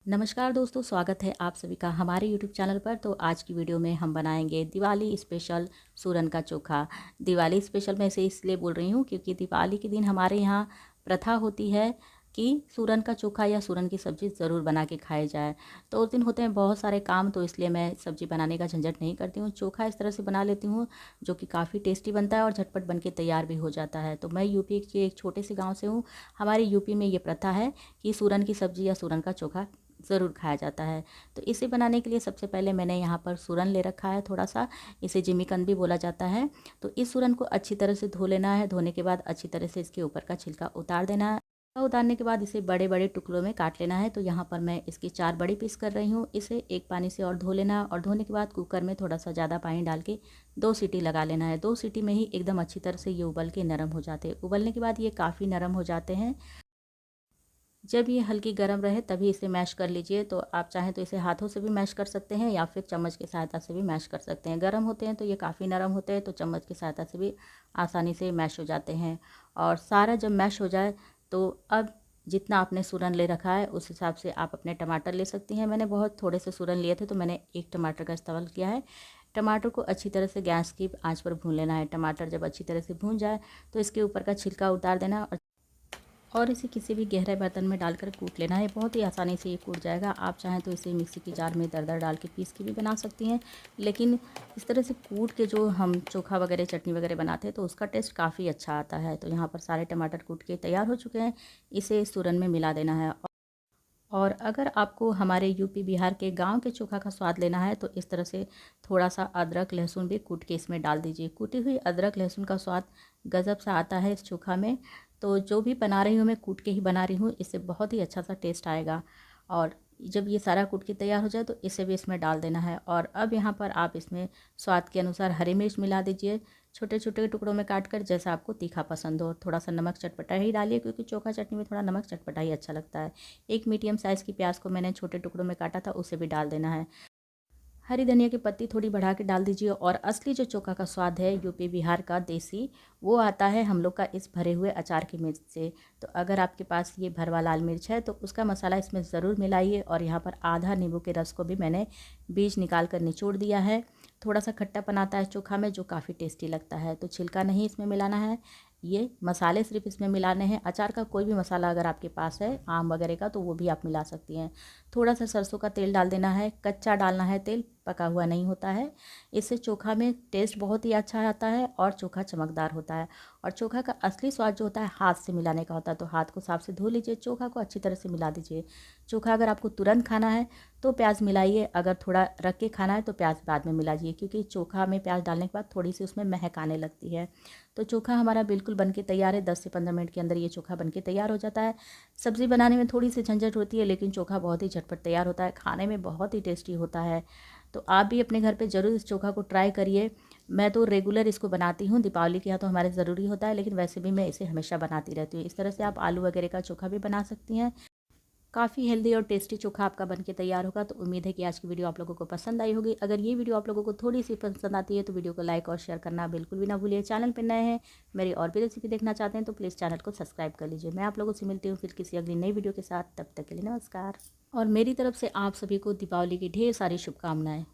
नमस्कार दोस्तों, स्वागत है आप सभी का हमारे यूट्यूब चैनल पर। तो आज की वीडियो में हम बनाएंगे दिवाली स्पेशल सूरन का चोखा। दिवाली स्पेशल मैं इसे इसलिए बोल रही हूँ क्योंकि दिवाली के दिन हमारे यहाँ प्रथा होती है कि सूरन का चोखा या सूरन की सब्ज़ी ज़रूर बना के खाई जाए। तो उस दिन होते हैं बहुत सारे काम, तो इसलिए मैं सब्ज़ी बनाने का झंझट नहीं करती हूँ। चोखा इस तरह से बना लेती हूँ जो कि काफ़ी टेस्टी बनता है और झटपट बन के तैयार भी हो जाता है। तो मैं यूपी के एक छोटे से गाँव से हूँ। हमारे यूपी में ये प्रथा है कि सूरन की सब्ज़ी या सूरन का चोखा ज़रूर खाया जाता है। तो इसे बनाने के लिए सबसे पहले मैंने यहाँ पर सूरन ले रखा है थोड़ा सा, इसे जिमीकंद भी बोला जाता है। तो इस सूरन को अच्छी तरह से धो लेना है। धोने के बाद अच्छी तरह से इसके ऊपर का छिलका उतार देना है। उतारने के बाद इसे बड़े बड़े टुकड़ों में काट लेना है। तो यहाँ पर मैं इसकी 4 बड़ी पीस कर रही हूँ। इसे एक पानी से और धो लेना है और धोने के बाद कुकर में थोड़ा सा ज़्यादा पानी डाल के 2 सीटी लगा लेना है। 2 सीटी में ही एकदम अच्छी तरह से ये उबल के नरम हो जाते हैं। उबलने के बाद ये काफ़ी नरम हो जाते हैं। जब ये हल्की गर्म रहे तभी इसे मैश कर लीजिए। तो आप चाहें तो इसे हाथों से भी मैश कर सकते हैं या फिर चम्मच की सहायता से भी मैश कर सकते हैं। गर्म होते हैं तो ये काफ़ी नरम होते हैं, तो चम्मच की सहायता से भी आसानी से मैश हो जाते हैं। और सारा जब मैश हो जाए तो अब जितना आपने सूरन ले रखा है उस हिसाब से आप अपने टमाटर ले सकती हैं। मैंने बहुत थोड़े से सूरन लिए थे तो मैंने 1 टमाटर का इस्तेमाल किया है। टमाटर को अच्छी तरह से गैस की आंच पर भून लेना है। टमाटर जब अच्छी तरह से भून जाए तो इसके ऊपर का छिलका उतार देना और इसे किसी भी गहरे बर्तन में डालकर कूट लेना है। बहुत ही आसानी से ये कूट जाएगा। आप चाहें तो इसे मिक्सी की जार में दरदर डाल के पीस के भी बना सकती हैं, लेकिन इस तरह से कूट के जो हम चोखा वगैरह चटनी वगैरह बनाते हैं तो उसका टेस्ट काफ़ी अच्छा आता है। तो यहाँ पर सारे टमाटर कूट के तैयार हो चुके हैं। इसे सूरन में मिला देना है। और अगर आपको हमारे यूपी बिहार के गांव के चोखा का स्वाद लेना है तो इस तरह से थोड़ा सा अदरक लहसुन भी कूट के इसमें डाल दीजिए। कूटी हुई अदरक लहसुन का स्वाद गज़ब सा आता है इस चोखा में। तो जो भी बना रही हूँ मैं कूट के ही बना रही हूँ, इससे बहुत ही अच्छा सा टेस्ट आएगा। और जब ये सारा कूट के तैयार हो जाए तो इसे भी इसमें डाल देना है। और अब यहाँ पर आप इसमें स्वाद के अनुसार हरी मिर्च मिला दीजिए, छोटे छोटे टुकड़ों में काट कर, जैसा आपको तीखा पसंद हो। थोड़ा सा नमक चटपटा ही डालिए क्योंकि चोखा चटनी में थोड़ा नमक चटपटा ही अच्छा लगता है। एक मीडियम साइज़ की प्याज को मैंने छोटे टुकड़ों में काटा था, उसे भी डाल देना है। हरी धनिया की पत्ती थोड़ी बढ़ा के डाल दीजिए। और असली जो चोखा का स्वाद है यूपी बिहार का देसी, वो आता है हम लोग का इस भरे हुए अचार की मिर्च से। तो अगर आपके पास ये भरवा लाल मिर्च है तो उसका मसाला इसमें ज़रूर मिलाइए। और यहाँ पर आधा नींबू के रस को भी मैंने बीज निकाल कर निचोड़ दिया है। थोड़ा सा खट्टापन आता है चोखा में जो काफ़ी टेस्टी लगता है। तो छिलका नहीं इसमें मिलाना है, ये मसाले सिर्फ इसमें मिलाने हैं। अचार का कोई भी मसाला अगर आपके पास है आम वगैरह का तो वो भी आप मिला सकती हैं। थोड़ा सा सरसों का तेल डाल देना है, कच्चा डालना है तेल, पका हुआ नहीं होता है। इससे चोखा में टेस्ट बहुत ही अच्छा आता है और चोखा चमकदार होता है। और चोखा का असली स्वाद जो होता है हाथ से मिलाने का होता है। तो हाथ को साफ से धो लीजिए, चोखा को अच्छी तरह से मिला दीजिए। चोखा अगर आपको तुरंत खाना है तो प्याज मिलाइए, अगर थोड़ा रख के खाना है तो प्याज बाद में मिलाइए, क्योंकि चोखा में प्याज डालने के बाद थोड़ी सी उसमें महक आने लगती है। तो चोखा हमारा बिल्कुल बनके तैयार है। 10 से 15 मिनट के अंदर ये चोखा बनके तैयार हो जाता है। सब्ज़ी बनाने में थोड़ी सी झंझट होती है, लेकिन चोखा बहुत ही झटपट तैयार होता है, खाने में बहुत ही टेस्टी होता है। तो आप भी अपने घर पे ज़रूर इस चोखा को ट्राई करिए। मैं तो रेगुलर इसको बनाती हूँ, दीपावली के यहाँ तो हमारे ज़रूरी होता है, लेकिन वैसे भी मैं इसे हमेशा बनाती रहती हूँ। इस तरह से आप आलू वगैरह का चोखा भी बना सकती हैं। काफ़ी हेल्दी और टेस्टी चोखा आपका बनके तैयार होगा। तो उम्मीद है कि आज की वीडियो आप लोगों को पसंद आई होगी। अगर ये वीडियो आप लोगों को थोड़ी सी पसंद आती है तो वीडियो को लाइक और शेयर करना बिल्कुल भी ना भूलिए। चैनल पर नए हैं, मेरी और भी रेसिपी देखना चाहते हैं तो प्लीज़ चैनल को सब्सक्राइब कर लीजिए। मैं आप लोगों से मिलती हूँ फिर किसी अगली नई वीडियो के साथ। तब तक के लिए नमस्कार। और मेरी तरफ से आप सभी को दीपावली की ढेर सारी शुभकामनाएँ।